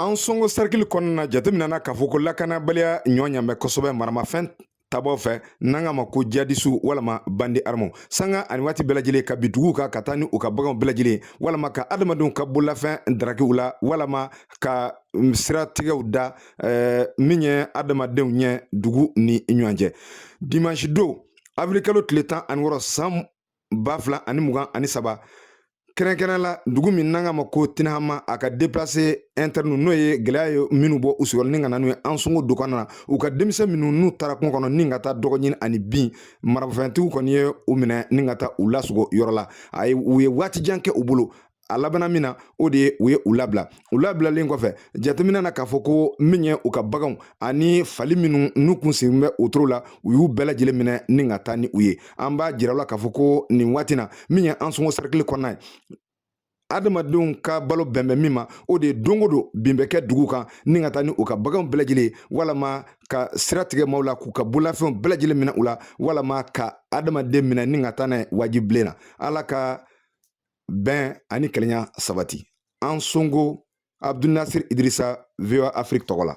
An sɔngo cercle kɔnɔna jateminɛna k'a fɔ ko lakanabaliya ɲɔ ɲamɛ kosɛbɛ maramafɛn tabɔ fɛ n'an k'a ma ko jihadisu walama bandi armɛw sanga ani waati bɛɛ lajɛlen ka bi duguw kan ka taa ni u ka baganw bɛɛ lajɛlen walama ka adamadenw ka bololafɛn darakiw la walama ka siratigɛw da min ye adamadenw ɲɛ dugu ni ɲɔgɔn cɛ dimanche don avril kalo tile 16 san 2023 kɛrɛnkɛrɛn la dugu min n'an k'a ma ko Tinahama a ka déplacé interne n'o ye gɛlɛya ye minnu bɔ u sigiyɔrɔ ni ka na n'u ye an sɔngo du kɔnɔna na u ka denmisɛn minnu n'u taara kungo kɔnɔ ni ka taa dɔgɔ ɲini ani bin marafɛntigiw kɔni ye u minɛ ni ka taa u lasogo yɔrɔ la u ye waati jan kɛ u bolo a labanna min na o de ye u ye u labila u labilalen kɔfɛ jateminɛ na k'a fɔ ko min ye u ka baganw ani fali minnu n'u kun sigilen bɛ o toro la u y'u bɛɛ lajɛlen minɛ ni ka taa ni u ye an b'a jira la k'a fɔ ko nin waati na min ye an sɔngo cercle kɔnɔna ye adamadenw ka balo bɛnbɛn min ma o de ye don o don bin bɛ kɛ dugu kan ni ka taa ni u ka baganw bɛɛ lajɛlen walama ka sira tigɛ maaw la k'u ka bololafɛnw bɛɛ lajɛlen minɛ u la walama ka adamaden minɛ ni ka taa n'a ye wajibilen na ala ka bɛn ani kelenya sabati an sɔngo Abdul Nasir Idrissa VOA Afrique tɔgɔ la